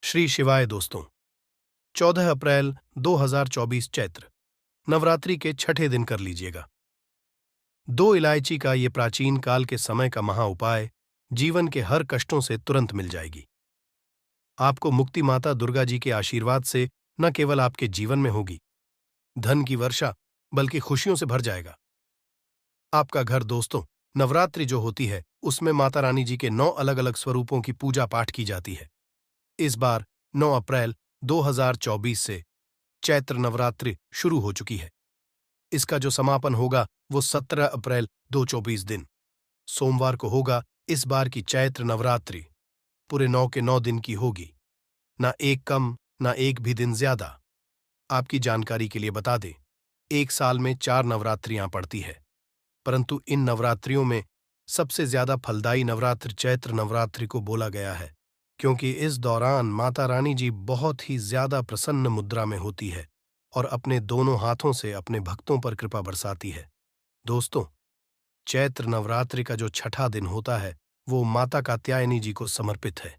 श्री शिवाय दोस्तों। 14 अप्रैल 2024 चैत्र नवरात्रि के छठे दिन कर लीजिएगा। 2 इलायची का ये प्राचीन काल के समय का महा उपाय जीवन के हर कष्टों से तुरंत मिल जाएगी। आपको मुक्ति माता दुर्गा जी के आशीर्वाद से न केवल आपके जीवन में होगी धन की वर्षा, बल्कि खुशियों से भर जाएगा आपका घर। दोस्तों, नवरात्रि जो होती है उसमें माता रानी जी के 9 अलग अलग स्वरूपों की पूजा पाठ की जाती है। इस बार 9 अप्रैल 2024 से चैत्र नवरात्रि शुरू हो चुकी है। इसका जो समापन होगा वो 17 अप्रैल 2024 दिन सोमवार को होगा। इस बार की चैत्र नवरात्रि पूरे 9 के 9 दिन की होगी, ना एक कम ना एक भी दिन ज्यादा। आपकी जानकारी के लिए बता दें, एक साल में 4 नवरात्रियां पड़ती है, परंतु इन नवरात्रियों में सबसे ज्यादा फलदायी नवरात्र चैत्र नवरात्रि को बोला गया है, क्योंकि इस दौरान माता रानी जी बहुत ही ज्यादा प्रसन्न मुद्रा में होती है और अपने दोनों हाथों से अपने भक्तों पर कृपा बरसाती है। दोस्तों, चैत्र नवरात्रि का जो छठा दिन होता है वो माता कात्यायनी जी को समर्पित है।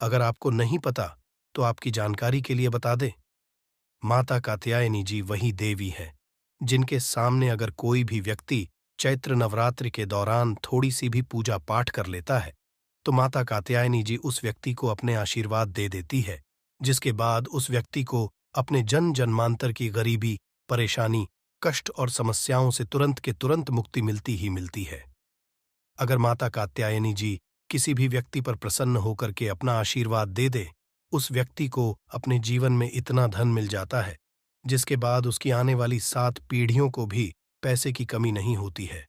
अगर आपको नहीं पता तो आपकी जानकारी के लिए बता दें, माता कात्यायनी जी वही देवी है जिनके सामने अगर कोई भी व्यक्ति चैत्र नवरात्रि के दौरान थोड़ी सी भी पूजा पाठ कर लेता है तो माता कात्यायनी जी उस व्यक्ति को अपने आशीर्वाद दे देती है, जिसके बाद उस व्यक्ति को अपने जन्मांतर की गरीबी, परेशानी, कष्ट और समस्याओं से तुरंत के तुरंत मुक्ति मिलती ही मिलती है। अगर माता कात्यायनी जी किसी भी व्यक्ति पर प्रसन्न होकर के अपना आशीर्वाद दे दे, उस व्यक्ति को अपने जीवन में इतना धन मिल जाता है जिसके बाद उसकी आने वाली 7 पीढ़ियों को भी पैसे की कमी नहीं होती है।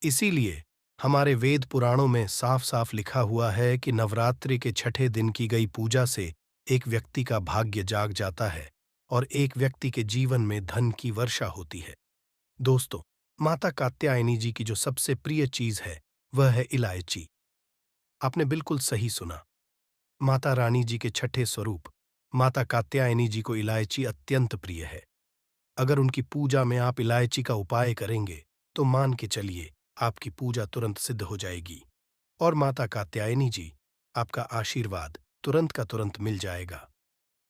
इसीलिए हमारे वेद पुराणों में साफ साफ लिखा हुआ है कि नवरात्रि के छठे दिन की गई पूजा से एक व्यक्ति का भाग्य जाग जाता है और एक व्यक्ति के जीवन में धन की वर्षा होती है। दोस्तों, माता कात्यायनी जी की जो सबसे प्रिय चीज है वह है इलायची। आपने बिल्कुल सही सुना। माता रानी जी के छठे स्वरूप माता कात्यायनी जी को इलायची अत्यंत प्रिय है। अगर उनकी पूजा में आप इलायची का उपाय करेंगे तो मान के चलिए आपकी पूजा तुरंत सिद्ध हो जाएगी और माता कात्यायनी जी आपका आशीर्वाद तुरंत का तुरंत मिल जाएगा।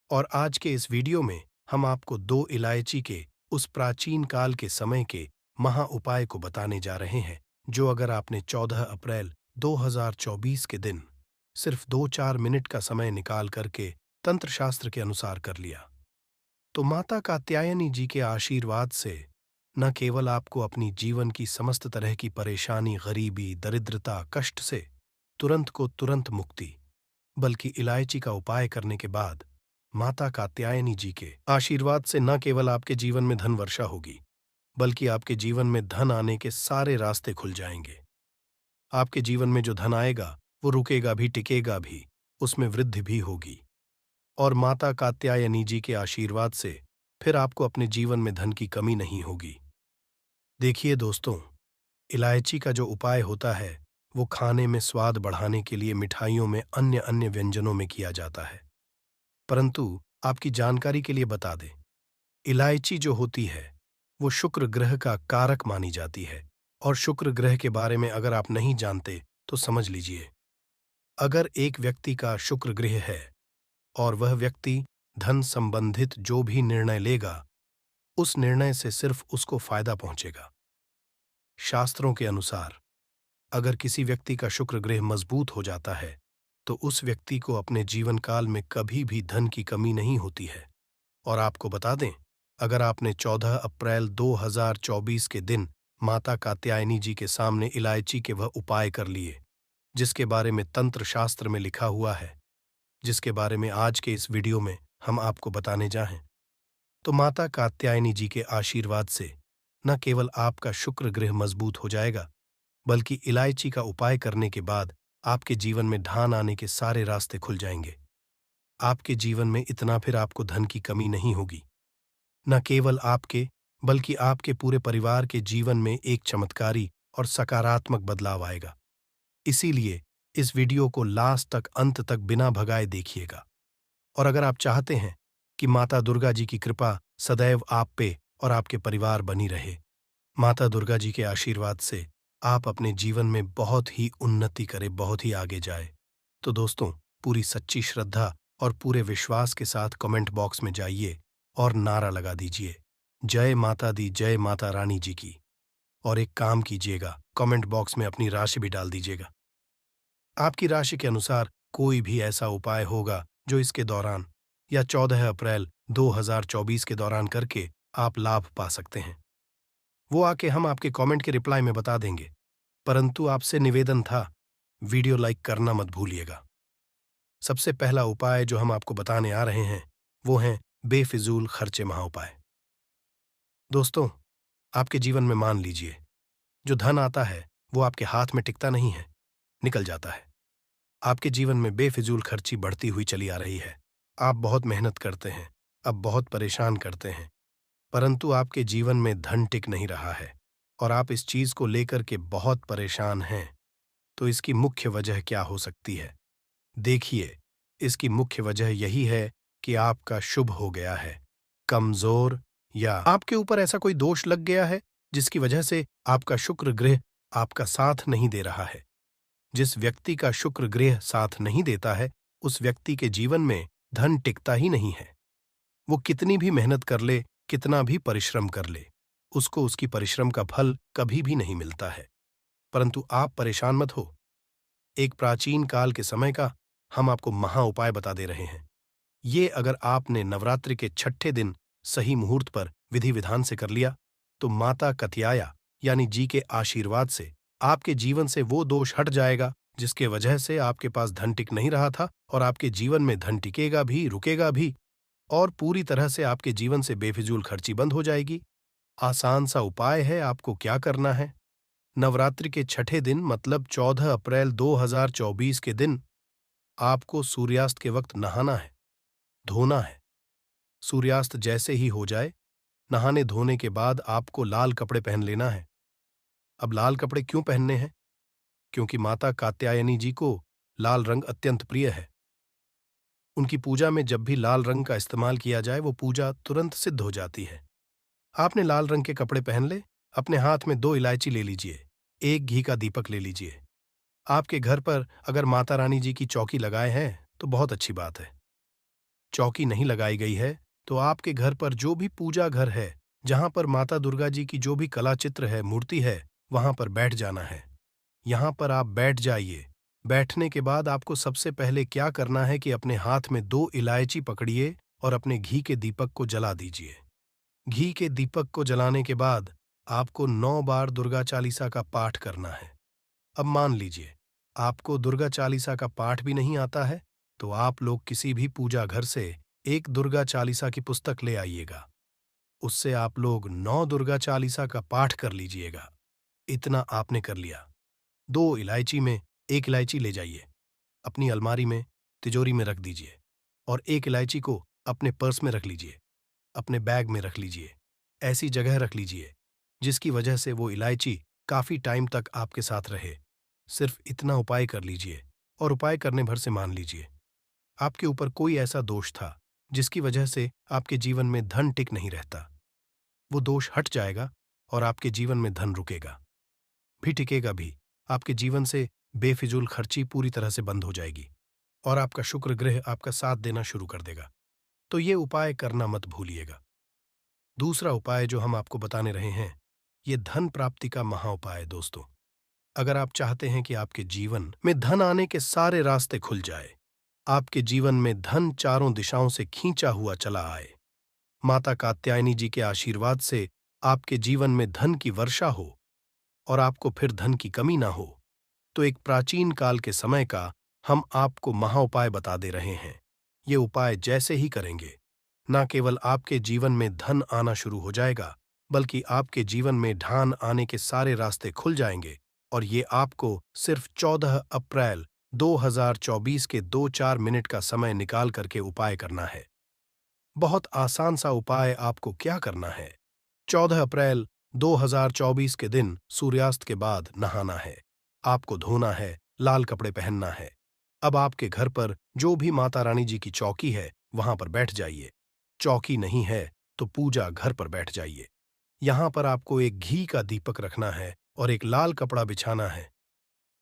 और आज के इस वीडियो में हम आपको 2 इलायची के उस प्राचीन काल के समय के महा उपाय को बताने जा रहे हैं, जो अगर आपने 14 अप्रैल 2024 के दिन सिर्फ 2-4 मिनट का समय निकाल करके तंत्र शास्त्र के अनुसार कर लिया तो माता कात्यायनी जी के आशीर्वाद से न केवल आपको अपनी जीवन की समस्त तरह की परेशानी, गरीबी, दरिद्रता, कष्ट से तुरंत को तुरंत मुक्ति, बल्कि इलायची का उपाय करने के बाद माता कात्यायनी जी के आशीर्वाद से न केवल आपके जीवन में धन वर्षा होगी, बल्कि आपके जीवन में धन आने के सारे रास्ते खुल जाएंगे। आपके जीवन में जो धन आएगा वो रुकेगा भी, टिकेगा भी, उसमें वृद्धि भी होगी और माता कात्यायनी जी के आशीर्वाद से फिर आपको अपने जीवन में धन की कमी नहीं होगी। देखिए दोस्तों, इलायची का जो उपाय होता है वो खाने में स्वाद बढ़ाने के लिए मिठाइयों में अन्य अन्य व्यंजनों में किया जाता है, परंतु आपकी जानकारी के लिए बता दें, इलायची जो होती है वो शुक्र ग्रह का कारक मानी जाती है और शुक्र ग्रह के बारे में अगर आप नहीं जानते तो समझ लीजिए। अगर एक व्यक्ति का शुक्र ग्रह है और वह व्यक्ति धन संबंधित जो भी निर्णय लेगा उस निर्णय से सिर्फ उसको फायदा पहुंचेगा। शास्त्रों के अनुसार अगर किसी व्यक्ति का शुक्र ग्रह मजबूत हो जाता है तो उस व्यक्ति को अपने जीवन काल में कभी भी धन की कमी नहीं होती है। और आपको बता दें, अगर आपने 14 अप्रैल 2024 के दिन माता कात्यायनी जी के सामने इलायची के वह उपाय कर लिए जिसके बारे में तंत्र शास्त्र में लिखा हुआ है, जिसके बारे में आज के इस वीडियो में हम आपको बताने जाएं, तो माता कात्यायनी जी के आशीर्वाद से न केवल आपका शुक्र ग्रह मजबूत हो जाएगा, बल्कि इलायची का उपाय करने के बाद आपके जीवन में धन आने के सारे रास्ते खुल जाएंगे। आपके जीवन में इतना फिर आपको धन की कमी नहीं होगी। न केवल आपके बल्कि आपके पूरे परिवार के जीवन में एक चमत्कारी और सकारात्मक बदलाव आएगा। इसीलिए इस वीडियो को लास्ट तक, अंत तक बिना भगाए देखिएगा। और अगर आप चाहते हैं कि माता दुर्गा जी की कृपा सदैव आप पे और आपके परिवार बनी रहे, माता दुर्गा जी के आशीर्वाद से आप अपने जीवन में बहुत ही उन्नति करें, बहुत ही आगे जाए, तो दोस्तों, पूरी सच्ची श्रद्धा और पूरे विश्वास के साथ कमेंट बॉक्स में जाइए और नारा लगा दीजिए, जय माता दी, जय माता रानी जी की। और एक काम कीजिएगा, कमेंट बॉक्स में अपनी राशि भी डाल दीजिएगा। आपकी राशि के अनुसार कोई भी ऐसा उपाय होगा जो इसके दौरान या 14 अप्रैल 2024 के दौरान करके आप लाभ पा सकते हैं। वो आके हम आपके कमेंट के रिप्लाई में बता देंगे। परंतु आपसे निवेदन था, वीडियो लाइक करना मत भूलिएगा। सबसे पहला उपाय जो हम आपको बताने आ रहे हैं वो है बेफिजूल खर्चे महाउपाय। दोस्तों, आपके जीवन में मान लीजिए, जो धन आता है वो आपके हाथ में टिकता नहीं है, निकल जाता है। आपके जीवन में बेफिजूल खर्ची बढ़ती हुई चली आ रही है। आप बहुत मेहनत करते हैं, अब बहुत परेशान करते हैं, परंतु आपके जीवन में धन टिक नहीं रहा है और आप इस चीज को लेकर के बहुत परेशान हैं। तो इसकी मुख्य वजह क्या हो सकती है? देखिए, इसकी मुख्य वजह यही है कि आपका शुभ हो गया है कमजोर, या आपके ऊपर ऐसा कोई दोष लग गया है जिसकी वजह से आपका शुक्र ग्रह आपका साथ नहीं दे रहा है। जिस व्यक्ति का शुक्र ग्रह साथ नहीं देता है, उस व्यक्ति के जीवन में धन टिकता ही नहीं है। वो कितनी भी मेहनत कर ले, कितना भी परिश्रम कर ले, उसको उसकी परिश्रम का फल कभी भी नहीं मिलता है। परंतु आप परेशान मत हो। एक प्राचीन काल के समय का हम आपको महा उपाय बता दे रहे हैं। ये अगर आपने नवरात्रि के छठे दिन सही मुहूर्त पर विधि विधान से कर लिया, तो माता कत्याया यानी जी के आशीर्वाद से आपके जीवन से वो दोष हट जाएगा जिसके वजह से आपके पास धन टिक नहीं रहा था, और आपके जीवन में धन टिकेगा भी, रुकेगा भी, और पूरी तरह से आपके जीवन से बेफिजूल खर्ची बंद हो जाएगी। आसान सा उपाय है। आपको क्या करना है? नवरात्रि के छठे दिन मतलब 14 अप्रैल 2024 के दिन आपको सूर्यास्त के वक्त नहाना है, धोना है। सूर्यास्त जैसे ही हो जाए, नहाने धोने के बाद आपको लाल कपड़े पहन लेना है। अब लाल कपड़े क्यों पहनने हैं? क्योंकि माता कात्यायनी जी को लाल रंग अत्यंत प्रिय है। उनकी पूजा में जब भी लाल रंग का इस्तेमाल किया जाए, वो पूजा तुरंत सिद्ध हो जाती है। आपने लाल रंग के कपड़े पहन ले, अपने हाथ में 2 इलायची ले लीजिए, एक घी का दीपक ले लीजिए। आपके घर पर अगर माता रानी जी की चौकी लगाए हैं तो बहुत अच्छी बात है। चौकी नहीं लगाई गई है तो आपके घर पर जो भी पूजा घर है, जहां पर माता दुर्गा जी की जो भी कला चित्र है, मूर्ति है, वहां पर बैठ जाना है। यहां पर आप बैठ जाइए। बैठने के बाद आपको सबसे पहले क्या करना है कि अपने हाथ में 2 इलायची पकड़िए और अपने घी के दीपक को जला दीजिए। घी के दीपक को जलाने के बाद आपको 9 बार दुर्गा चालीसा का पाठ करना है। अब मान लीजिए आपको दुर्गा चालीसा का पाठ भी नहीं आता है, तो आप लोग किसी भी पूजा घर से एक दुर्गा चालीसा की पुस्तक ले आइएगा। उससे आप लोग 9 दुर्गा चालीसा का पाठ कर लीजिएगा। इतना आपने कर लिया। 2 इलायची में 1 इलायची ले जाइए, अपनी अलमारी में, तिजोरी में रख दीजिए, और 1 इलायची को अपने पर्स में रख लीजिए, अपने बैग में रख लीजिए। ऐसी जगह रख लीजिए जिसकी वजह से वो इलायची काफी टाइम तक आपके साथ रहे। सिर्फ इतना उपाय कर लीजिए और उपाय करने भर से मान लीजिए आपके ऊपर कोई ऐसा दोष था जिसकी वजह से आपके जीवन में धन टिक नहीं रहता। वो दोष हट जाएगा और आपके जीवन में धन रुकेगा भी, टिकेगा भी। आपके जीवन से बेफिजूल खर्ची पूरी तरह से बंद हो जाएगी और आपका शुक्र ग्रह आपका साथ देना शुरू कर देगा। तो ये उपाय करना मत भूलिएगा। दूसरा उपाय जो हम आपको बताने रहे हैं, ये धन प्राप्ति का महा उपाय है। दोस्तों, अगर आप चाहते हैं कि आपके जीवन में धन आने के सारे रास्ते खुल जाए, आपके जीवन में धन चारों दिशाओं से खींचा हुआ चला आए, माता कात्यायनी जी के आशीर्वाद से आपके जीवन में धन की वर्षा हो और आपको फिर धन की कमी ना हो, तो एक प्राचीन काल के समय का हम आपको महा उपाय बता दे रहे हैं। ये उपाय जैसे ही करेंगे, न केवल आपके जीवन में धन आना शुरू हो जाएगा, बल्कि आपके जीवन में ढान आने के सारे रास्ते खुल जाएंगे। और ये आपको सिर्फ 14 अप्रैल 2024 के 2-4 मिनट का समय निकाल करके उपाय करना है। बहुत आसान सा उपाय। आपको क्या करना है? 14 अप्रैल 2024 के दिन सूर्यास्त के बाद नहाना है, आपको धोना है, लाल कपड़े पहनना है। अब आपके घर पर जो भी माता रानी जी की चौकी है, वहां पर बैठ जाइए। चौकी नहीं है तो पूजा घर पर बैठ जाइए। यहां पर आपको एक घी का दीपक रखना है और एक लाल कपड़ा बिछाना है।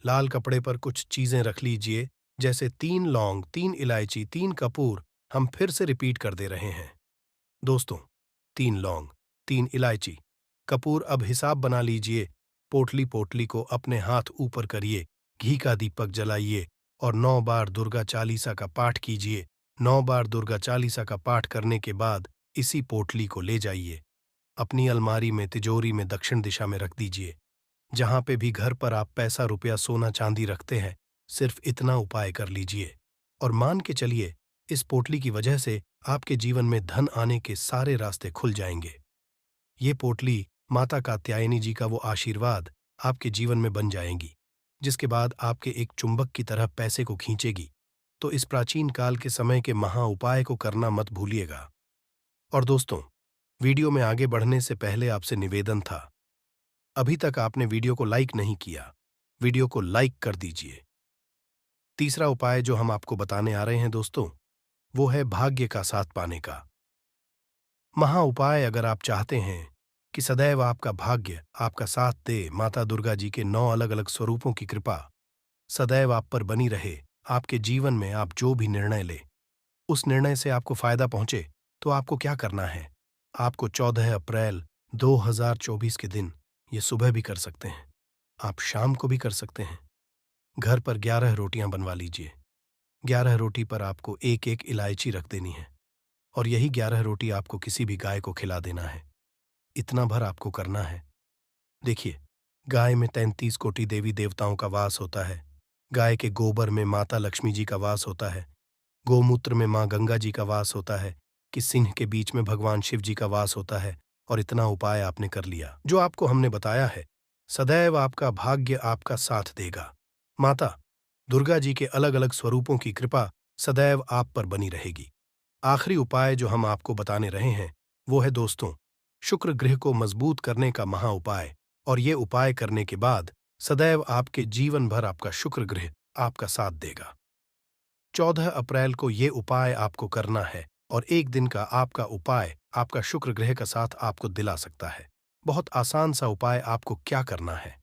लाल कपड़े पर कुछ चीजें रख लीजिए जैसे 3 लौंग, 3 इलायची, 3 कपूर हम फिर से रिपीट कर दे रहे हैं। दोस्तों, 3 लौंग, 3 इलायची, कपूर अब हिसाब बना लीजिए। पोटली पोटली को अपने हाथ ऊपर करिए, घी का दीपक जलाइए और 9 बार दुर्गा चालीसा का पाठ कीजिए। 9 बार दुर्गा चालीसा का पाठ करने के बाद इसी पोटली को ले जाइए, अपनी अलमारी में, तिजोरी में दक्षिण दिशा में रख दीजिए। जहां पे भी घर पर आप पैसा, रुपया, सोना, चांदी रखते हैं, सिर्फ इतना उपाय कर लीजिए और मान के चलिए, इस पोटली की वजह से आपके जीवन में धन आने के सारे रास्ते खुल जाएंगे। ये पोटली माता कात्यायनी जी का वो आशीर्वाद आपके जीवन में बन जाएंगी, जिसके बाद आपके एक चुंबक की तरह पैसे को खींचेगी। तो इस प्राचीन काल के समय के महा उपाय को करना मत भूलिएगा। और दोस्तों, वीडियो में आगे बढ़ने से पहले आपसे निवेदन था, अभी तक आपने वीडियो को लाइक नहीं किया, वीडियो को लाइक कर दीजिए। तीसरा उपाय जो हम आपको बताने आ रहे हैं दोस्तों, वो है भाग्य का साथ पाने का महा उपाय। अगर आप चाहते हैं कि सदैव आपका भाग्य आपका साथ दे, माता दुर्गा जी के 9 अलग-अलग स्वरूपों की कृपा सदैव आप पर बनी रहे, आपके जीवन में आप जो भी निर्णय ले, उस निर्णय से आपको फायदा पहुंचे, तो आपको क्या करना है? आपको 14 अप्रैल 2024 के दिन ये सुबह भी कर सकते हैं, आप शाम को भी कर सकते हैं। घर पर 11 रोटियां बनवा लीजिए। 11 रोटी पर आपको एक एक इलायची रख देनी है और यही 11 रोटी आपको किसी भी गाय को खिला देना है। इतना भर आपको करना है। देखिए, गाय में 33 कोटि देवी देवताओं का वास होता है। गाय के गोबर में माता लक्ष्मी जी का वास होता है। गोमूत्र में माँ गंगा जी का वास होता है कि सिंह के बीच में भगवान शिव जी का वास होता है। और इतना उपाय आपने कर लिया जो आपको हमने बताया है, सदैव आपका भाग्य आपका साथ देगा। माता दुर्गा जी के अलग अलग स्वरूपों की कृपा सदैव आप पर बनी रहेगी। आखिरी उपाय जो हम आपको बताने रहे हैं, वो है दोस्तों, शुक्र ग्रह को मजबूत करने का महा उपाय। और ये उपाय करने के बाद सदैव आपके जीवन भर आपका शुक्र ग्रह आपका साथ देगा। 14 अप्रैल को ये उपाय आपको करना है और एक दिन का आपका उपाय आपका शुक्र ग्रह का साथ आपको दिला सकता है। बहुत आसान सा उपाय। आपको क्या करना है?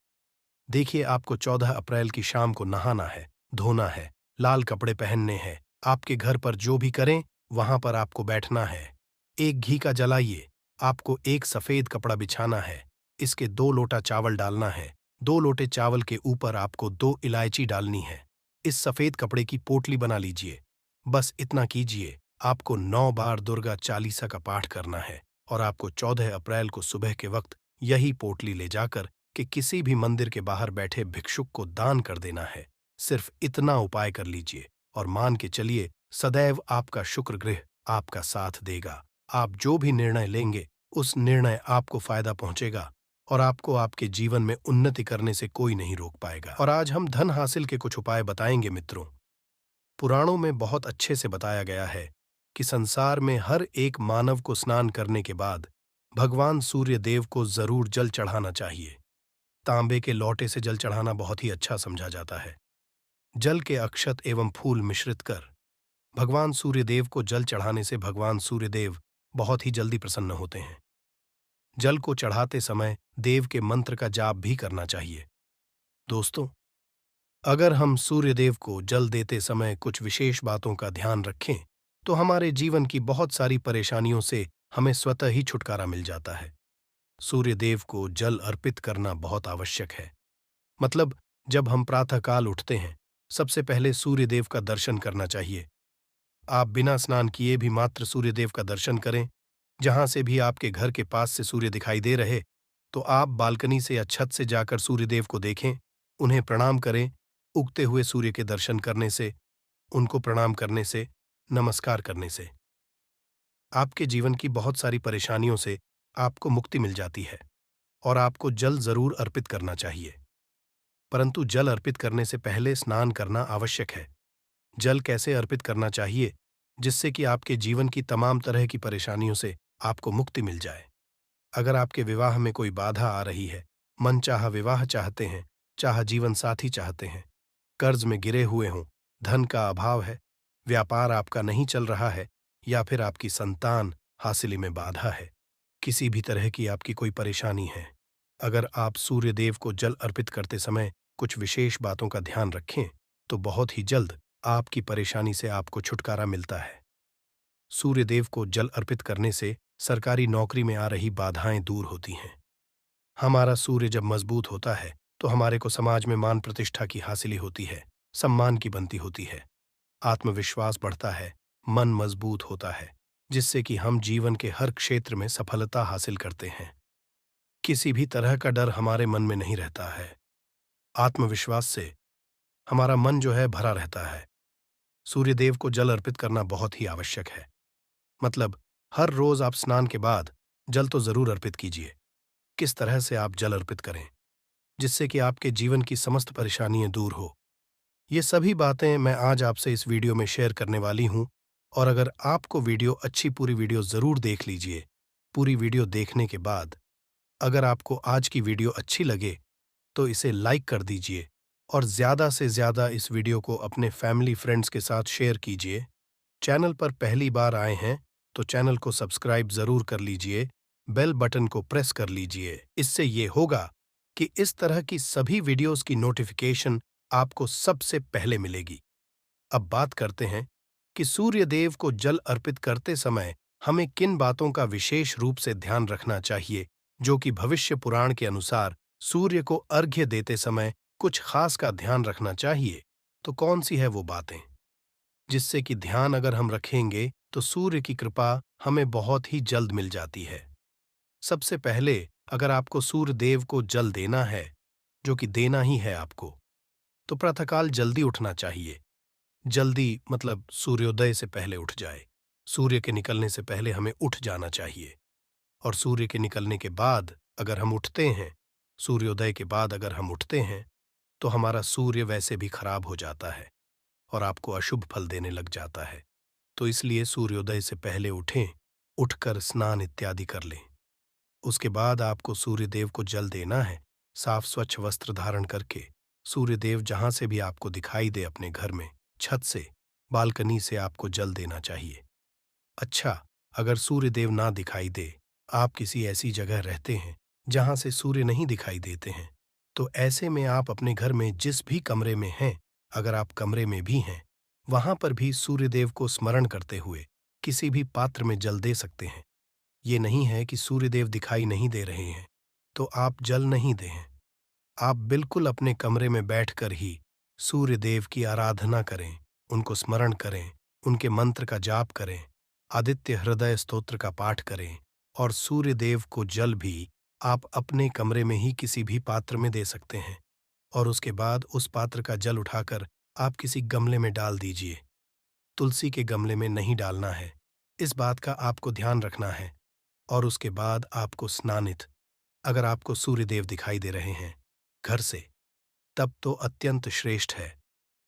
देखिए, आपको 14 अप्रैल की शाम को नहाना है, धोना है, लाल कपड़े पहनने हैं। आपके घर पर जो भी करें, वहां पर आपको बैठना है। एक घी का जलाइए, आपको एक सफेद कपड़ा बिछाना है, इसके 2 लोटा चावल डालना है। 2 लोटे चावल के ऊपर आपको 2 इलायची डालनी है। इस सफेद कपड़े की पोटली बना लीजिए। बस इतना कीजिए। आपको 9 बार दुर्गा चालीसा का पाठ करना है और आपको 14 अप्रैल को सुबह के वक्त यही पोटली ले जाकर कि किसी भी मंदिर के बाहर बैठे भिक्षुक को दान कर देना है। सिर्फ इतना उपाय कर लीजिए और मान के चलिए, सदैव आपका शुक्र ग्रह आपका साथ देगा। आप जो भी निर्णय लेंगे, उस निर्णय आपको फायदा पहुंचेगा और आपको आपके जीवन में उन्नति करने से कोई नहीं रोक पाएगा। और आज हम धन हासिल के कुछ उपाय बताएंगे मित्रों। पुराणों में बहुत अच्छे से बताया गया है कि संसार में हर एक मानव को स्नान करने के बाद भगवान सूर्य देव को जरूर जल चढ़ाना चाहिए। तांबे के लोटे से जल चढ़ाना बहुत ही अच्छा समझा जाता है। जल के अक्षत एवं फूल मिश्रित कर भगवान सूर्यदेव को जल चढ़ाने से भगवान सूर्यदेव बहुत ही जल्दी प्रसन्न होते हैं। जल को चढ़ाते समय देव के मंत्र का जाप भी करना चाहिए। दोस्तों, अगर हम सूर्यदेव को जल देते समय कुछ विशेष बातों का ध्यान रखें, तो हमारे जीवन की बहुत सारी परेशानियों से हमें स्वतः ही छुटकारा मिल जाता है। सूर्यदेव को जल अर्पित करना बहुत आवश्यक है। मतलब, जब हम प्रातःकाल उठते हैं, सबसे पहले सूर्यदेव का दर्शन करना चाहिए। आप बिना स्नान किए भी मात्र सूर्यदेव का दर्शन करें। जहां से भी आपके घर के पास से सूर्य दिखाई दे रहे, तो आप बालकनी से या छत से जाकर सूर्यदेव को देखें, उन्हें प्रणाम करें। उगते हुए सूर्य के दर्शन करने से, उनको प्रणाम करने से, नमस्कार करने से आपके जीवन की बहुत सारी परेशानियों से आपको मुक्ति मिल जाती है। और आपको जल जरूर अर्पित करना चाहिए, परंतु जल अर्पित करने से पहले स्नान करना आवश्यक है। जल कैसे अर्पित करना चाहिए जिससे कि आपके जीवन की तमाम तरह की परेशानियों से आपको मुक्ति मिल जाए? अगर आपके विवाह में कोई बाधा आ रही है, मनचाहा विवाह चाहते हैं, चाह जीवन साथी चाहते हैं, कर्ज में गिरे हुए हों, धन का अभाव है, व्यापार आपका नहीं चल रहा है, या फिर आपकी संतान हासिली में बाधा है, किसी भी तरह की आपकी कोई परेशानी है, अगर आप सूर्यदेव को जल अर्पित करते समय कुछ विशेष बातों का ध्यान रखें, तो बहुत ही जल्द आपकी परेशानी से आपको छुटकारा मिलता है। सूर्यदेव को जल अर्पित करने से सरकारी नौकरी में आ रही बाधाएं दूर होती हैं। हमारा सूर्य जब मजबूत होता है तो हमारे को समाज में मान प्रतिष्ठा की हासिली होती है, सम्मान की बनती होती है, आत्मविश्वास बढ़ता है, मन मजबूत होता है, जिससे कि हम जीवन के हर क्षेत्र में सफलता हासिल करते हैं। किसी भी तरह का डर हमारे मन में नहीं रहता है। आत्मविश्वास से हमारा मन जो है भरा रहता है। सूर्यदेव को जल अर्पित करना बहुत ही आवश्यक है। मतलब हर रोज आप स्नान के बाद जल तो जरूर अर्पित कीजिए। किस तरह से आप जल अर्पित करें जिससे कि आपके जीवन की समस्त परेशानियां दूर हो, ये सभी बातें मैं आज आपसे इस वीडियो में शेयर करने वाली हूं। और अगर आपको वीडियो अच्छी, पूरी वीडियो जरूर देख लीजिए। पूरी वीडियो देखने के बाद अगर आपको आज की वीडियो अच्छी लगे तो इसे लाइक कर दीजिए और ज़्यादा से ज़्यादा इस वीडियो को अपने फैमिली फ्रेंड्स के साथ शेयर कीजिए। चैनल पर पहली बार आए हैं तो चैनल को सब्सक्राइब ज़रूर कर लीजिए, बेल बटन को प्रेस कर लीजिए। इससे ये होगा कि इस तरह की सभी वीडियोस की नोटिफिकेशन आपको सबसे पहले मिलेगी। अब बात करते हैं कि सूर्यदेव को जल अर्पित करते समय हमें किन बातों का विशेष रूप से ध्यान रखना चाहिए, जो कि भविष्य पुराण के अनुसार सूर्य को अर्घ्य देते समय कुछ खास का ध्यान रखना चाहिए। तो कौन सी है वो बातें जिससे कि ध्यान अगर हम रखेंगे तो सूर्य की कृपा हमें बहुत ही जल्द मिल जाती है। सबसे पहले अगर आपको सूर्य देव को जल देना है, जो कि देना ही है आपको, तो प्रातःकाल जल्दी उठना चाहिए। जल्दी मतलब सूर्योदय से पहले उठ जाए। सूर्य के निकलने से पहले हमें उठ जाना चाहिए। और सूर्य के निकलने के बाद अगर हम उठते हैं, सूर्योदय के बाद अगर हम उठते हैं, तो हमारा सूर्य वैसे भी खराब हो जाता है और आपको अशुभ फल देने लग जाता है। तो इसलिए सूर्योदय से पहले उठें, उठकर स्नान इत्यादि कर लें। उसके बाद आपको सूर्यदेव को जल देना है। साफ स्वच्छ वस्त्र धारण करके सूर्यदेव जहां से भी आपको दिखाई दे, अपने घर में, छत से, बालकनी से आपको जल देना चाहिए। अच्छा, अगर सूर्यदेव ना दिखाई दे, आप किसी ऐसी जगह रहते हैं जहां से सूर्य नहीं दिखाई देते हैं, तो ऐसे में आप अपने घर में जिस भी कमरे में हैं, अगर आप कमरे में भी हैं, वहां पर भी सूर्यदेव को स्मरण करते हुए किसी भी पात्र में जल दे सकते हैं। ये नहीं है कि सूर्यदेव दिखाई नहीं दे रहे हैं तो आप जल नहीं दें। आप बिल्कुल अपने कमरे में बैठकर ही सूर्यदेव की आराधना करें, उनको स्मरण करें, उनके मंत्र का जाप करें, आदित्य हृदय स्तोत्र का पाठ करें। और सूर्यदेव को जल भी आप अपने कमरे में ही किसी भी पात्र में दे सकते हैं। और उसके बाद उस पात्र का जल उठाकर आप किसी गमले में डाल दीजिए। तुलसी के गमले में नहीं डालना है, इस बात का आपको ध्यान रखना है। और उसके बाद आपको स्नानित, अगर आपको सूर्यदेव दिखाई दे रहे हैं घर से, तब तो अत्यंत श्रेष्ठ है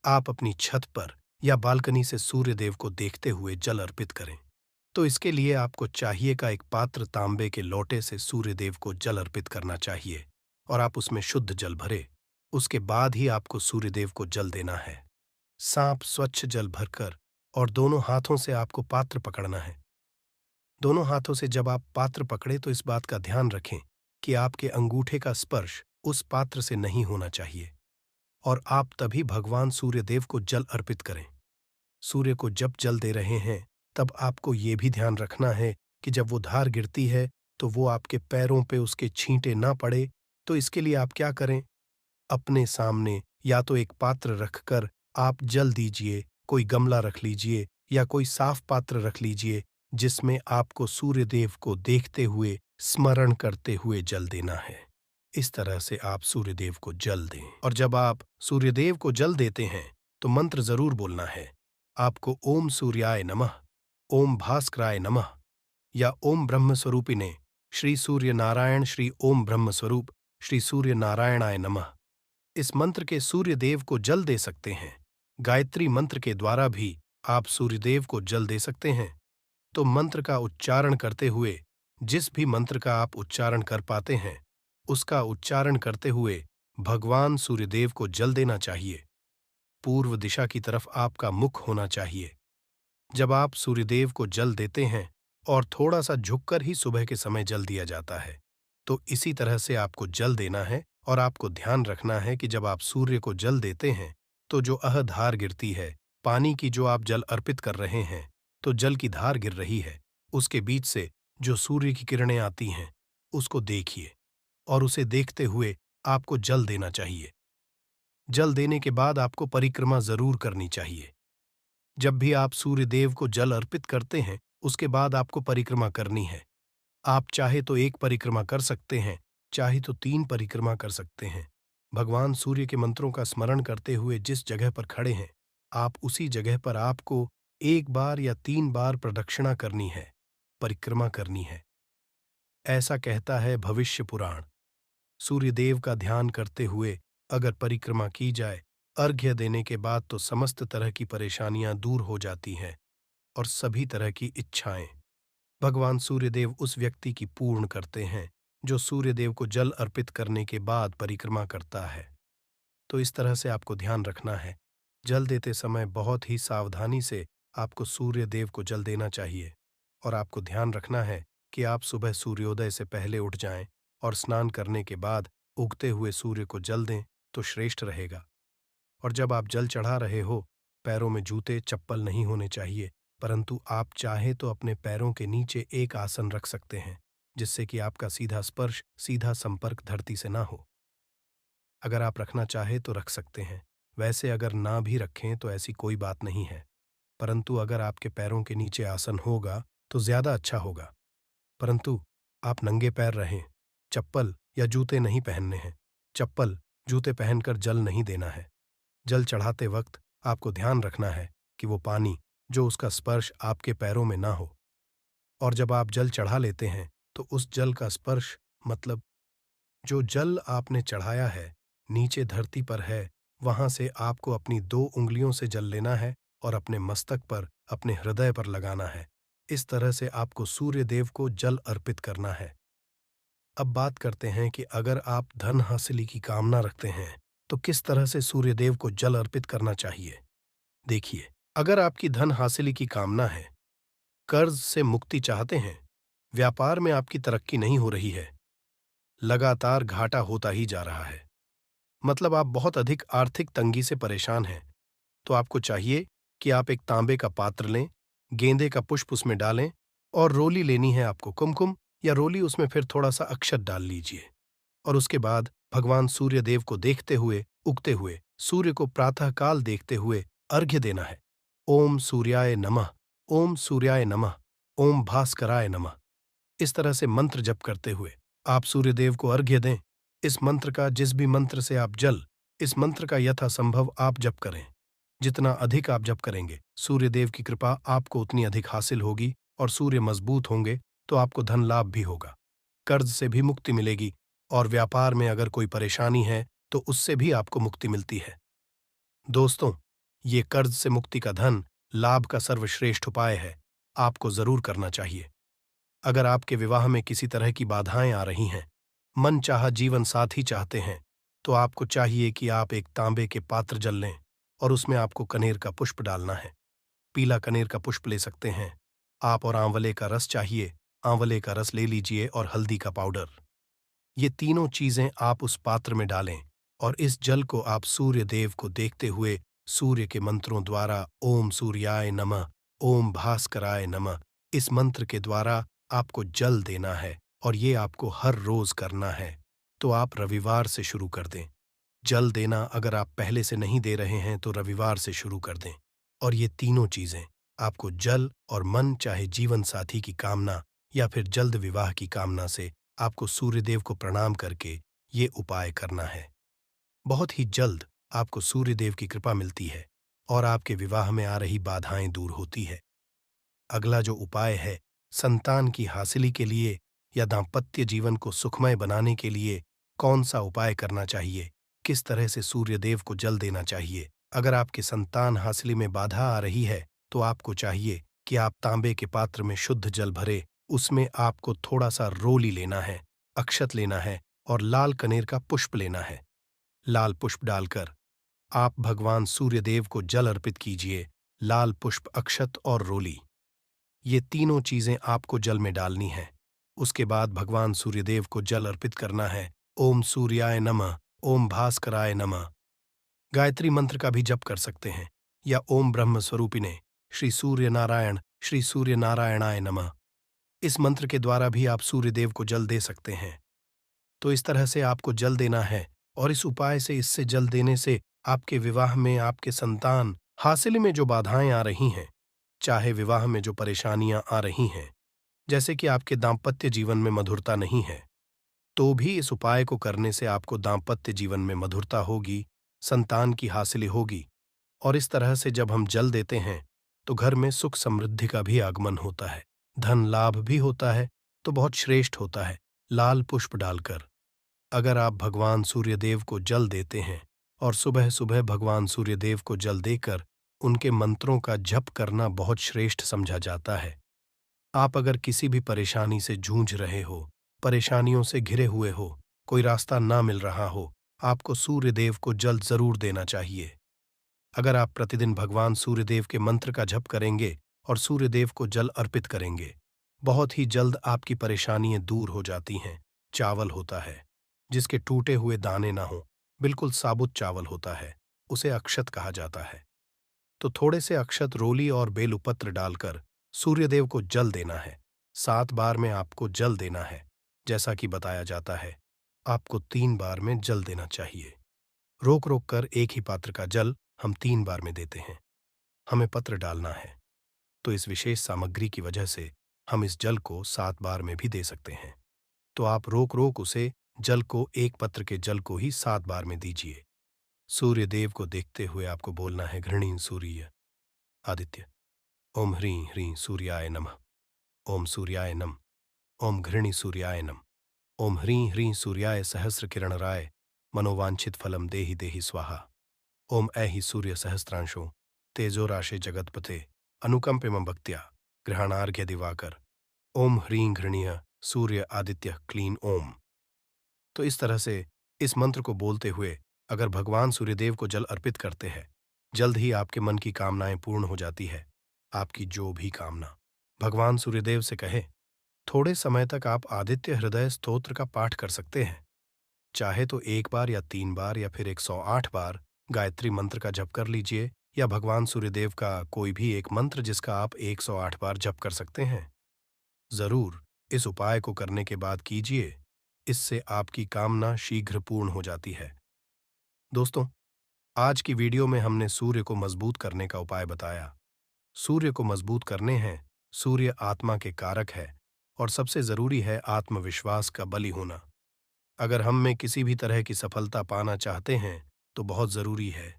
आप अपनी छत पर या बालकनी से सूर्यदेव को देखते हुए जल अर्पित करें। तो इसके लिए आपको चाहिए का एक पात्र तांबे के लोटे से सूर्यदेव को जल अर्पित करना चाहिए और आप उसमें शुद्ध जल भरे। उसके बाद ही आपको सूर्यदेव को जल देना है। साफ स्वच्छ जल भरकर और दोनों हाथों से आपको पात्र पकड़ना है। दोनों हाथों से जब आप पात्र पकड़े तो इस बात का ध्यान रखें कि आपके अंगूठे का स्पर्श उस पात्र से नहीं होना चाहिए। और आप तभी भगवान सूर्यदेव को जल अर्पित करें। सूर्य को जब जल दे रहे हैं तब आपको ये भी ध्यान रखना है कि जब वो धार गिरती है तो वो आपके पैरों पे उसके छींटे ना पड़े। तो इसके लिए आप क्या करें, अपने सामने या तो एक पात्र रखकर आप जल दीजिए, कोई गमला रख लीजिए या कोई साफ पात्र रख लीजिए जिसमें आपको सूर्यदेव को देखते हुए, स्मरण करते हुए जल देना है। इस तरह से आप सूर्यदेव को जल दें। और जब आप सूर्यदेव को जल देते हैं तो मंत्र जरूर बोलना है। आपको ओम सूर्याय नमः, ओम भास्कराय नमः या ओम ब्रह्म स्वरूपिणे श्री सूर्य नारायण श्री ओम ब्रह्म स्वरूप श्री सूर्य नारायणाय नमः, इस मंत्र के सूर्यदेव को जल दे सकते हैं। गायत्री मंत्र के द्वारा भी आप सूर्यदेव को जल दे सकते हैं। तो मंत्र का उच्चारण करते हुए, जिस भी मंत्र का आप उच्चारण कर पाते हैं, उसका उच्चारण करते हुए भगवान सूर्यदेव को जल देना चाहिए। पूर्व दिशा की तरफ आपका मुख होना चाहिए। जब आप सूर्यदेव को जल देते हैं, और थोड़ा सा झुककर ही सुबह के समय जल दिया जाता है, तो इसी तरह से आपको जल देना है। और आपको ध्यान रखना है कि जब आप सूर्य को जल देते हैं तो जो अहधार गिरती है पानी की जो आप जल अर्पित कर रहे हैं, तो जल की धार गिर रही है, उसके बीच से जो सूर्य की किरणें आती हैं, उसको देखिए और उसे देखते हुए आपको जल देना चाहिए। जल देने के बाद आपको परिक्रमा जरूर करनी चाहिए। जब भी आप सूर्य देव को जल अर्पित करते हैं, उसके बाद आपको परिक्रमा करनी है। आप चाहे तो एक परिक्रमा कर सकते हैं, चाहे तो 3 परिक्रमा कर सकते हैं। भगवान सूर्य के मंत्रों का स्मरण करते हुए जिस जगह पर खड़े हैं, आप उसी जगह पर आपको 1 बार या 3 बार प्रदक्षिणा करनी है, परिक्रमा करनी है। ऐसा कहता है भविष्य पुराण। सूर्यदेव का ध्यान करते हुए अगर परिक्रमा की जाए, अर्घ्य देने के बाद तो समस्त तरह की परेशानियां दूर हो जाती हैं और सभी तरह की इच्छाएं भगवान सूर्यदेव उस व्यक्ति की पूर्ण करते हैं जो सूर्यदेव को जल अर्पित करने के बाद परिक्रमा करता है। तो इस तरह से आपको ध्यान रखना है। जल देते समय बहुत ही सावधानी से आपको सूर्यदेव को जल देना चाहिए और आपको ध्यान रखना है कि आप सुबह सूर्योदय से पहले उठ जाएं और स्नान करने के बाद उगते हुए सूर्य को जल दें तो श्रेष्ठ रहेगा। और जब आप जल चढ़ा रहे हो, पैरों में जूते चप्पल नहीं होने चाहिए, परंतु आप चाहे तो अपने पैरों के नीचे एक आसन रख सकते हैं, जिससे कि आपका सीधा स्पर्श, सीधा संपर्क धरती से ना हो। अगर आप रखना चाहे तो रख सकते हैं, वैसे अगर ना भी रखें तो ऐसी कोई बात नहीं है, परंतु अगर आपके पैरों के नीचे आसन होगा तो ज्यादा अच्छा होगा। परंतु आप नंगे पैर रहें, चप्पल या जूते नहीं पहनने हैं। चप्पल, जूते पहनकर जल नहीं देना है। जल चढ़ाते वक्त आपको ध्यान रखना है कि वो पानी, जो उसका स्पर्श आपके पैरों में ना हो। और जब आप जल चढ़ा लेते हैं तो उस जल का स्पर्श, मतलब जो जल आपने चढ़ाया है नीचे धरती पर है, वहां से आपको अपनी 2 उंगलियों से जल लेना है और अपने मस्तक पर, अपने हृदय पर लगाना है। इस तरह से आपको सूर्य देव को जल अर्पित करना है। अब बात करते हैं कि अगर आप धन हासिली की कामना रखते हैं तो किस तरह से सूर्यदेव को जल अर्पित करना चाहिए। देखिए, अगर आपकी धन हासिली की कामना है, कर्ज से मुक्ति चाहते हैं, व्यापार में आपकी तरक्की नहीं हो रही है, लगातार घाटा होता ही जा रहा है, मतलब आप बहुत अधिक आर्थिक तंगी से परेशान हैं, तो आपको चाहिए कि आप एक तांबे का पात्र लें, गेंदे का पुष्प उसमें डालें और रोली लेनी है आपको, कुमकुम या रोली, उसमें फिर थोड़ा सा अक्षत डाल लीजिए और उसके बाद भगवान सूर्य देव को देखते हुए, उगते हुए सूर्य को प्रातःकाल देखते हुए अर्घ्य देना है। ओम सूर्याय नमः, ओम सूर्याय नमः, ओम भास्कराय नमः। इस तरह से मंत्र जप करते हुए आप सूर्यदेव को अर्घ्य दें। इस मंत्र का, जिस भी मंत्र से आप जल, इस मंत्र का यथासंभव आप जप करें। जितना अधिक आप जप करेंगे, सूर्यदेव की कृपा आपको उतनी अधिक हासिल होगी और सूर्य मजबूत होंगे तो आपको धन लाभ भी होगा, कर्ज से भी मुक्ति मिलेगी और व्यापार में अगर कोई परेशानी है तो उससे भी आपको मुक्ति मिलती है। दोस्तों, ये कर्ज से मुक्ति का धन लाभ का सर्वश्रेष्ठ उपाय है, आपको जरूर करना चाहिए। अगर आपके विवाह में किसी तरह की बाधाएं आ रही हैं, मन चाहा जीवन साथी चाहते हैं, तो आपको चाहिए कि आप एक तांबे के पात्र जल लें और उसमें आपको कनेर का पुष्प डालना है। पीला कनेर का पुष्प ले सकते हैं आप, और आंवले का रस चाहिए, आंवले का रस ले लीजिए, और हल्दी का पाउडर। ये तीनों चीजें आप उस पात्र में डालें और इस जल को आप सूर्य देव को देखते हुए सूर्य के मंत्रों द्वारा ओम सूर्याय नमः, ओम भास्कराय नमः, इस मंत्र के द्वारा आपको जल देना है और ये आपको हर रोज करना है। तो आप रविवार से शुरू कर दें। जल देना अगर आप पहले से नहीं दे रहे हैं तो रविवार से शुरू कर दें। और ये तीनों चीजें आपको जल और मन, चाहे जीवन साथी की कामना या फिर जल्द विवाह की कामना से, आपको सूर्यदेव को प्रणाम करके ये उपाय करना है। बहुत ही जल्द आपको सूर्यदेव की कृपा मिलती है और आपके विवाह में आ रही बाधाएं दूर होती है। अगला जो उपाय है, संतान की हासिली के लिए या दाम्पत्य जीवन को सुखमय बनाने के लिए कौन सा उपाय करना चाहिए, किस तरह से सूर्यदेव को जल देना चाहिए। अगर आपके संतान हासिली में बाधा आ रही है तो आपको चाहिए कि आप तांबे के पात्र में शुद्ध जल भरे, उसमें आपको थोड़ा सा रोली लेना है, अक्षत लेना है और लाल कनेर का पुष्प लेना है। लाल पुष्प डालकर आप भगवान सूर्यदेव को जल अर्पित कीजिए। लाल पुष्प, अक्षत और रोली, ये तीनों चीजें आपको जल में डालनी है। उसके बाद भगवान सूर्यदेव को जल अर्पित करना है। ओम सूर्याय नमः, ओम भास्कराय नमः। गायत्री मंत्र का भी जप कर सकते हैं या ओम ब्रह्म स्वरूपिणे श्री सूर्य नारायण श्री सूर्य नारायणाय नमः। इस मंत्र के द्वारा भी आप सूर्यदेव को जल दे सकते हैं। तो इस तरह से आपको जल देना है, और इस उपाय से, इससे जल देने से आपके विवाह में, आपके संतान हासिल में जो बाधाएं आ रही हैं, चाहे विवाह में जो परेशानियां आ रही हैं, जैसे कि आपके दाम्पत्य जीवन में मधुरता नहीं है, तो भी इस उपाय को करने से आपको दाम्पत्य जीवन में मधुरता होगी, संतान की हासिल होगी। और इस तरह से जब हम जल देते हैं तो घर में सुख समृद्धि का भी आगमन होता है, धन लाभ भी होता है, तो बहुत श्रेष्ठ होता है। लाल पुष्प डालकर अगर आप भगवान सूर्यदेव को जल देते हैं, और सुबह सुबह भगवान सूर्यदेव को जल देकर उनके मंत्रों का जप करना बहुत श्रेष्ठ समझा जाता है। आप अगर किसी भी परेशानी से जूझ रहे हो, परेशानियों से घिरे हुए हो, कोई रास्ता ना मिल रहा हो, आपको सूर्यदेव को जल जरूर देना चाहिए। अगर आप प्रतिदिन भगवान सूर्यदेव के मंत्र का जप करेंगे और सूर्यदेव को जल अर्पित करेंगे, बहुत ही जल्द आपकी परेशानियां दूर हो जाती हैं। चावल होता है जिसके टूटे हुए दाने ना हो, बिल्कुल साबुत चावल होता है, उसे अक्षत कहा जाता है। तो थोड़े से अक्षत, रोली और बेलपत्र डालकर सूर्यदेव को जल देना है। 7 बार में आपको जल देना है। जैसा कि बताया जाता है, आपको 3 बार में जल देना चाहिए। रोक रोक कर एक ही पात्र का जल हम 3 बार में देते हैं। हमें पत्र डालना है, तो इस विशेष सामग्री की वजह से हम इस जल को 7 बार में भी दे सकते हैं। तो आप रोक रोक उसे जल को, एक पत्र के जल को ही 7 बार में दीजिए। सूर्यदेव को देखते हुए आपको बोलना है, घृणीं सूर्य आदित्य, ओम ह्रीं ह्रीं सूर्याय नमः, ओम सूर्याय नम, ओम घृणी सूर्याय नम, ओम ह्रीं ह्रीं सूर्याय सहस्र किरणराय, मनोवांछित फलम देहि देहि स्वाहा, ओम ऐहि सूर्य सहस्त्रांशो तेजोराशे जगतपते अनुकंपिमं भक्त्या ग्रहणार्घ्य दिवाकर, ओम ह्रीं घृणीय सूर्य आदित्य क्लीन ओम। तो इस तरह से इस मंत्र को बोलते हुए अगर भगवान सूर्यदेव को जल अर्पित करते हैं, जल्द ही आपके मन की कामनाएं पूर्ण हो जाती है। आपकी जो भी कामना भगवान सूर्यदेव से कहे। थोड़े समय तक आप आदित्य हृदय स्तोत्र का पाठ कर सकते हैं। चाहे तो 1 बार या 3 बार या फिर 108 बार गायत्री मंत्र का जप कर लीजिए, या भगवान सूर्यदेव का कोई भी एक मंत्र जिसका आप 108 बार जप कर सकते हैं। जरूर इस उपाय को करने के बाद कीजिए, इससे आपकी कामना शीघ्र पूर्ण हो जाती है। दोस्तों, आज की वीडियो में हमने सूर्य को मजबूत करने का उपाय बताया। सूर्य को मजबूत करने हैं, सूर्य आत्मा के कारक है, और सबसे जरूरी है आत्मविश्वास का बली होना। अगर हम में किसी भी तरह की सफलता पाना चाहते हैं, तो बहुत जरूरी है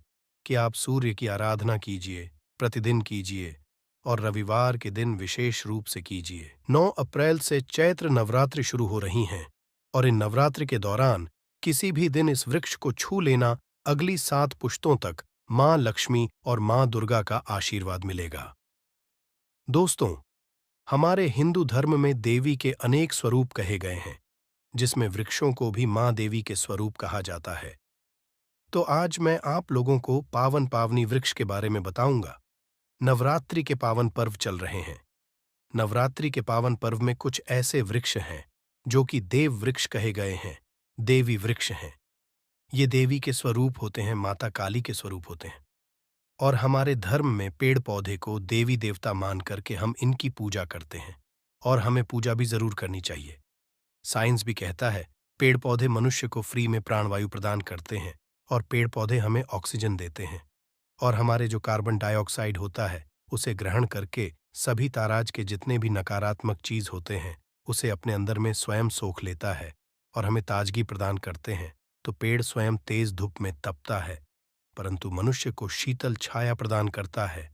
कि आप सूर्य की आराधना कीजिए, प्रतिदिन कीजिए, और रविवार के दिन विशेष रूप से कीजिए। 9 अप्रैल से चैत्र नवरात्रि शुरू हो रही हैं, और इन नवरात्रि के दौरान किसी भी दिन इस वृक्ष को छू लेना, अगली 7 पुश्तों तक मां लक्ष्मी और मां दुर्गा का आशीर्वाद मिलेगा। दोस्तों, हमारे हिंदू धर्म में देवी के अनेक स्वरूप कहे गए हैं, जिसमें वृक्षों को भी मां देवी के स्वरूप कहा जाता है। तो आज मैं आप लोगों को पावन पावनी वृक्ष के बारे में बताऊंगा। नवरात्रि के पावन पर्व चल रहे हैं। नवरात्रि के पावन पर्व में कुछ ऐसे वृक्ष हैं जो कि देव वृक्ष कहे गए हैं, देवी वृक्ष हैं। ये देवी के स्वरूप होते हैं, माता काली के स्वरूप होते हैं। और हमारे धर्म में पेड़ पौधे को देवी देवता मान करके हम इनकी पूजा करते हैं, और हमें पूजा भी जरूर करनी चाहिए। साइंस भी कहता है, पेड़ पौधे मनुष्य को फ्री में प्राणवायु प्रदान करते हैं, और पेड़ पौधे हमें ऑक्सीजन देते हैं, और हमारे जो कार्बन डाइऑक्साइड होता है उसे ग्रहण करके सभी ताराज के जितने भी नकारात्मक चीज होते हैं उसे अपने अंदर में स्वयं सोख लेता है, और हमें ताजगी प्रदान करते हैं। तो पेड़ स्वयं तेज धूप में तपता है, परंतु मनुष्य को शीतल छाया प्रदान करता है।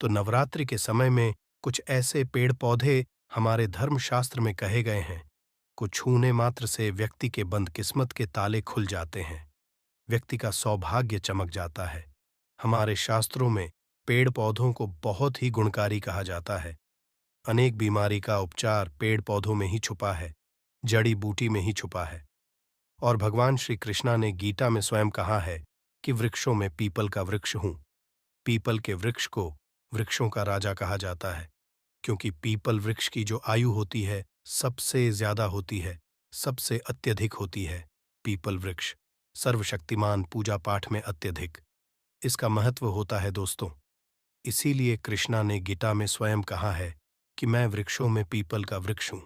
तो नवरात्रि के समय में कुछ ऐसे पेड़ पौधे हमारे धर्मशास्त्र में कहे गए हैं, को छूने मात्र से व्यक्ति के बंद किस्मत के ताले खुल जाते हैं, व्यक्ति का सौभाग्य चमक जाता है। हमारे शास्त्रों में पेड़ पौधों को बहुत ही गुणकारी कहा जाता है। अनेक बीमारी का उपचार पेड़ पौधों में ही छुपा है, जड़ी बूटी में ही छुपा है। और भगवान श्री कृष्णा ने गीता में स्वयं कहा है कि वृक्षों में पीपल का वृक्ष हूं। पीपल के वृक्ष को वृक्षों का राजा कहा जाता है, क्योंकि पीपल वृक्ष की जो आयु होती है सबसे ज्यादा होती है, सबसे अत्यधिक होती है। पीपल वृक्ष सर्वशक्तिमान, पूजा पाठ में अत्यधिक इसका महत्व होता है। दोस्तों, इसीलिए कृष्णा ने गीता में स्वयं कहा है कि मैं वृक्षों में पीपल का वृक्ष हूं।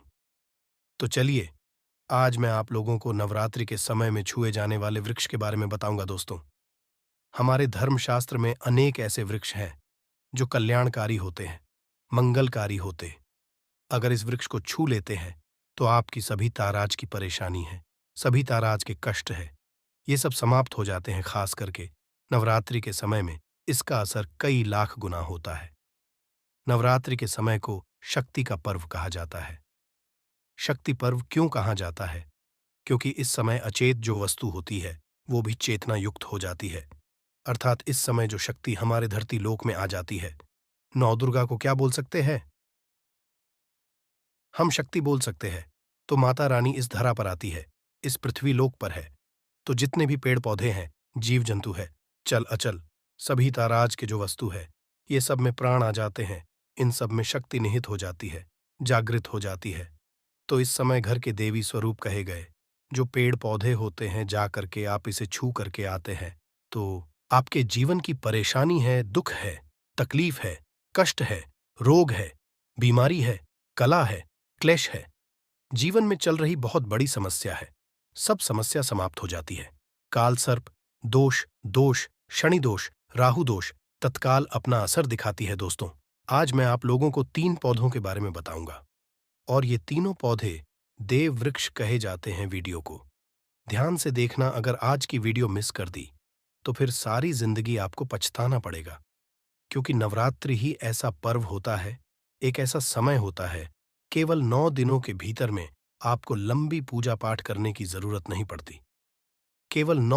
तो चलिए, आज मैं आप लोगों को नवरात्रि के समय में छुए जाने वाले वृक्ष के बारे में बताऊंगा दोस्तों। हमारे धर्मशास्त्र में अनेक ऐसे वृक्ष हैं जो कल्याणकारी होते हैं, मंगलकारी होते। अगर इस वृक्ष को छू लेते हैं तो आपकी सभी ताराज की परेशानी है, सभी ताराज के कष्ट है, ये सब समाप्त हो जाते हैं। खास करके नवरात्रि के समय में इसका असर कई लाख गुना होता है। नवरात्रि के समय को शक्ति का पर्व कहा जाता है। शक्ति पर्व क्यों कहा जाता है? क्योंकि इस समय अचेत जो वस्तु होती है वो भी चेतना युक्त हो जाती है। अर्थात इस समय जो शक्ति हमारे धरती लोक में आ जाती है, नौ दुर्गा को क्या बोल सकते हैं? हम शक्ति बोल सकते हैं। तो माता रानी इस धरा पर आती है, इस पृथ्वी लोक पर है। तो जितने भी पेड़ पौधे हैं, जीव जंतु है, चल अचल, सभी ताराज के जो वस्तु है, ये सब में प्राण आ जाते हैं। इन सब में शक्ति निहित हो जाती है, जागृत हो जाती है। तो इस समय घर के देवी स्वरूप कहे गए जो पेड़ पौधे होते हैं, जा करके आप इसे छू करके आते हैं तो आपके जीवन की परेशानी है, दुख है, तकलीफ है, कष्ट है, रोग है, बीमारी है, कला है, क्लेश है, जीवन में चल रही बहुत बड़ी समस्या है, सब समस्या समाप्त हो जाती है। काल सर्प दोष, दोष, शनि दोष, राहु दोष तत्काल अपना असर दिखाती है दोस्तों। आज मैं आप लोगों को 3 पौधों के बारे में बताऊंगा और ये तीनों पौधे देव वृक्ष कहे जाते हैं। वीडियो को ध्यान से देखना। अगर आज की वीडियो मिस कर दी तो फिर सारी जिंदगी आपको पछताना पड़ेगा, क्योंकि नवरात्रि ही ऐसा पर्व होता है, एक ऐसा समय होता है, केवल 9 दिनों के भीतर में आपको लंबी पूजा पाठ करने की जरूरत नहीं पड़ती। केवल 9